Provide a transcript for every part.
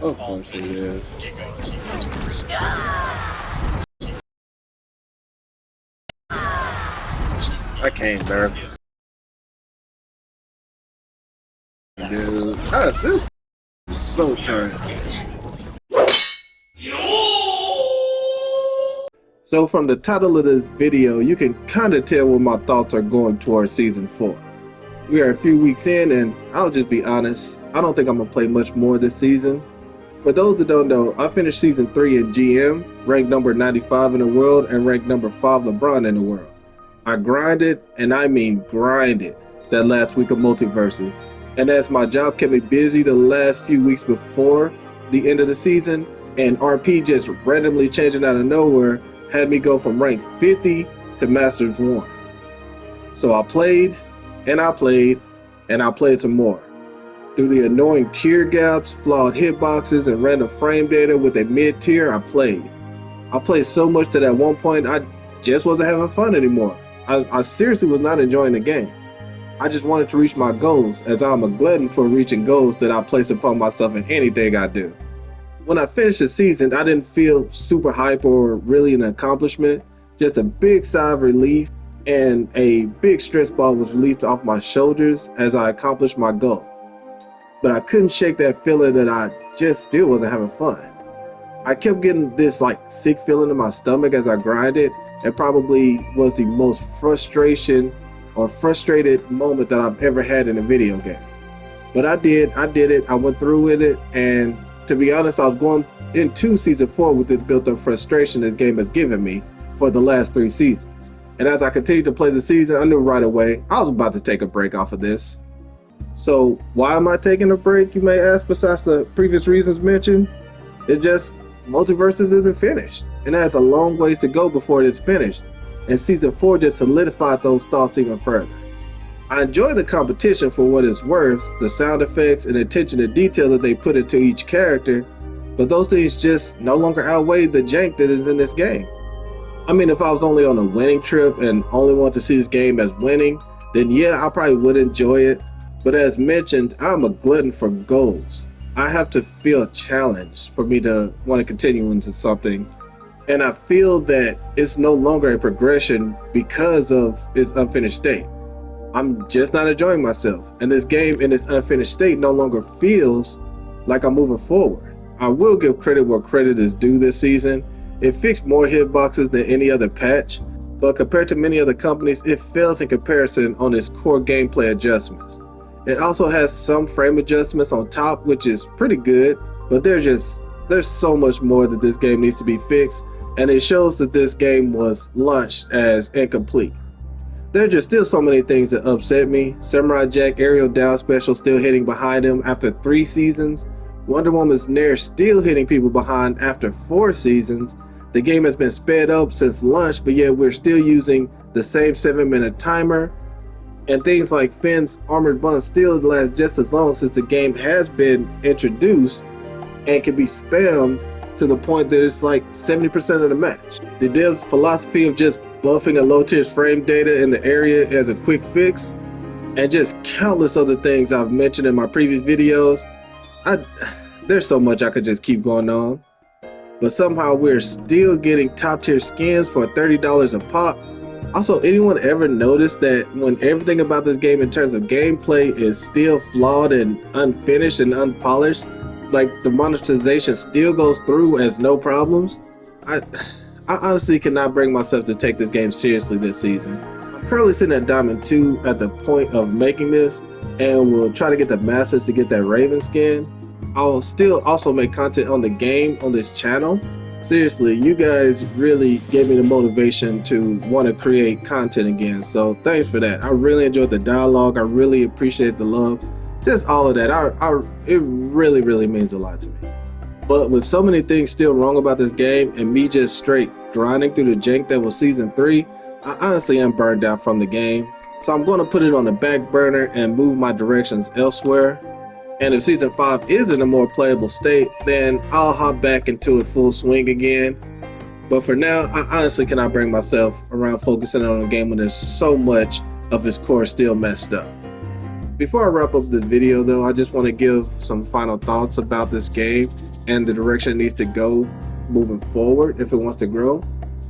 Of course it is. I can't nervous. Dude. This is so turned. So from the title of this video, you can kind of tell where my thoughts are going towards Season 4. We are a few weeks in, and I'll just be honest, I don't think I'm going to play much more this season. For those that don't know, I finished Season 3 in GM, ranked number 95 in the world, and ranked number 5 LeBron in the world. I grinded, and I mean grinded, that last week of Multiversus. And as my job kept me busy the last few weeks before the end of the season, and RP just randomly changing out of nowhere, had me go from rank 50 to Masters 1. So I played, and I played, and I played some more. Through the annoying tier gaps, flawed hitboxes, and random frame data with a mid-tier, I played. I played so much that at one point I just wasn't having fun anymore. I seriously was not enjoying the game. I just wanted to reach my goals, as I'm a glutton for reaching goals that I place upon myself in anything I do. When I finished the season, I didn't feel super hype or really an accomplishment, just a big sigh of relief, and a big stress ball was released off my shoulders as I accomplished my goal. But I couldn't shake that feeling that I just still wasn't having fun. I kept getting this sick feeling in my stomach as I grinded, and probably was the most frustrated moment that I've ever had in a video game. But I did it, I went through with it, and to be honest, I was going into Season 4 with this built-up frustration this game has given me for the last 3 seasons. And as I continued to play the season, I knew right away I was about to take a break off of this. So why am I taking a break, you may ask, besides the previous reasons mentioned? It's just Multiversus isn't finished, and it has a long ways to go before it is finished, and Season 4 just solidified those thoughts even further. I enjoy the competition for what it's worth, the sound effects and attention to detail that they put into each character, but those things just no longer outweigh the jank that is in this game. I mean, if I was only on a winning trip and only want to see this game as winning, then yeah, I probably would enjoy it. But as mentioned, I'm a glutton for goals. I have to feel challenged for me to want to continue into something. And I feel that it's no longer a progression because of its unfinished state. I'm just not enjoying myself. And this game in its unfinished state no longer feels like I'm moving forward. I will give credit where credit is due this season. It fixed more hitboxes than any other patch, but compared to many other companies, it fails in comparison on its core gameplay adjustments. It also has some frame adjustments on top, which is pretty good, but there's so much more that this game needs to be fixed, and it shows that this game was launched as incomplete. There are just still so many things that upset me. Samurai Jack aerial down special still hitting behind him after 3 seasons. Wonder Woman's Nair still hitting people behind after 4 seasons. The game has been sped up since launch, but yet we're still using the same 7-minute timer. And things like Finn's armored bond still last just as long since the game has been introduced and can be spammed to the point that it's like 70% of the match. The dev's philosophy of just buffing a low tier frame data in the area as a quick fix, and just countless other things I've mentioned in my previous videos. There's so much I could just keep going on. But somehow we're still getting top tier skins for $30 a pop. Also, anyone ever noticed that when everything about this game in terms of gameplay is still flawed and unfinished and unpolished, like the monetization still goes through as no problems? I honestly cannot bring myself to take this game seriously this season. I'm currently sitting at Diamond 2 at the point of making this, and will try to get the Masters to get that Raven skin. I'll still also make content on the game on this channel. Seriously, you guys really gave me the motivation to want to create content again, so thanks for that. I really enjoyed the dialogue. I really appreciate the love, just all of that. It really means a lot to me. But with so many things still wrong about this game and me just straight grinding through the jank that was Season 3, I honestly am burned out from the game. So I'm going to put it on the back burner and move my directions elsewhere. And if Season 5 is in a more playable state, then I'll hop back into it full swing again. But for now, I honestly cannot bring myself around focusing on a game when there's so much of its core still messed up. Before I wrap up the video though, I just want to give some final thoughts about this game and the direction it needs to go moving forward if it wants to grow.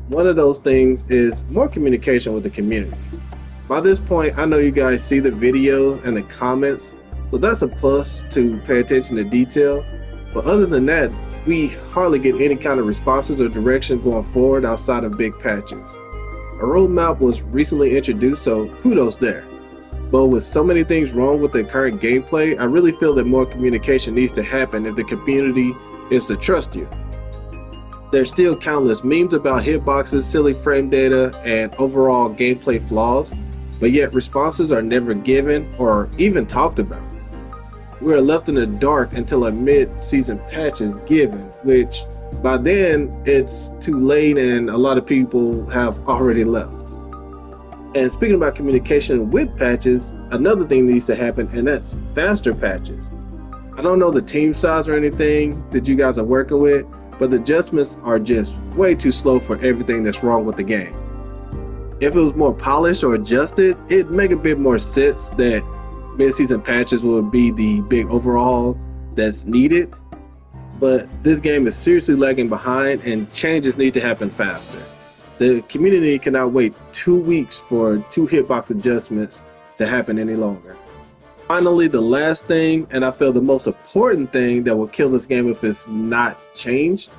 One of those things is more communication with the community. By this point, I know you guys see the videos and the comments, so that's a plus to pay attention to detail. But other than that, we hardly get any kind of responses or direction going forward outside of big patches. A roadmap was recently introduced, so kudos there. But with so many things wrong with the current gameplay, I really feel that more communication needs to happen if the community is to trust you. There's still countless memes about hitboxes, silly frame data, and overall gameplay flaws, but yet responses are never given or even talked about. We're left in the dark until a mid-season patch is given, which by then it's too late and a lot of people have already left. And speaking about communication with patches, another thing needs to happen, and that's faster patches. I don't know the team size or anything that you guys are working with, but the adjustments are just way too slow for everything that's wrong with the game. If it was more polished or adjusted, it'd make a bit more sense that mid-season patches would be the big overhaul that's needed. But this game is seriously lagging behind and changes need to happen faster. The community cannot wait 2 weeks for 2 hitbox adjustments to happen any longer. Finally, the last thing, and I feel the most important thing that will kill this game if it's not changed,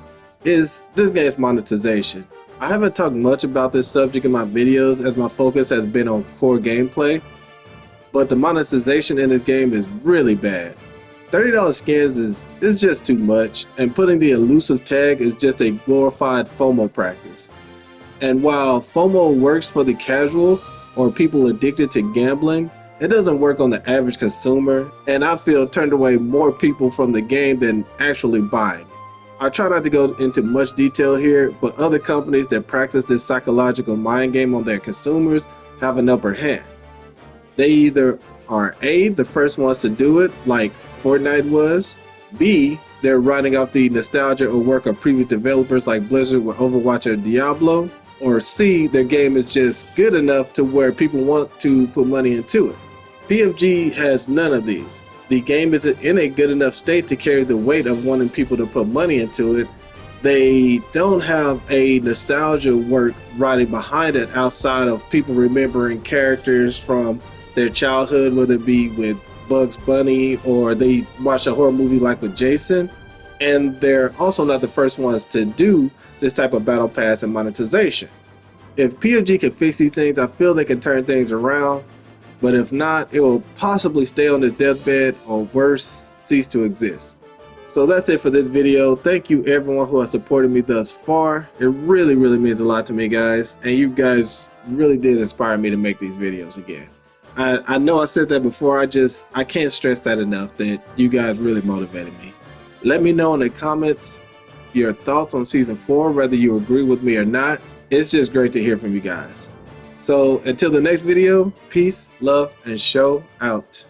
is this game's monetization. I haven't talked much about this subject in my videos as my focus has been on core gameplay, but the monetization in this game is really bad. $30 skins is just too much, and putting the elusive tag is just a glorified FOMO practice. And while FOMO works for the casual or people addicted to gambling, it doesn't work on the average consumer, and I feel turned away more people from the game than actually buying. I try not to go into much detail here, but other companies that practice this psychological mind game on their consumers have an upper hand. They either are A, the first ones to do it, like Fortnite was, B, they're riding off the nostalgia or work of previous developers like Blizzard with Overwatch or Diablo, or C, their game is just good enough to where people want to put money into it. PUBG has none of these. The game isn't in a good enough state to carry the weight of wanting people to put money into it. They don't have a nostalgia work riding behind it outside of people remembering characters from their childhood, whether it be with Bugs Bunny or they watch a horror movie like with Jason. And they're also not the first ones to do this type of battle pass and monetization. If PUBG can fix these things, I feel they can turn things around, but if not, it will possibly stay on its deathbed or worse, cease to exist. So that's it for this video. Thank you everyone who has supported me thus far. It really means a lot to me, guys, and you guys really did inspire me to make these videos again. I know I said that before, I can't stress that enough, that you guys really motivated me. Let me know in the comments your thoughts on Season 4, whether you agree with me or not. It's just great to hear from you guys. So until the next video, peace, love, and show out.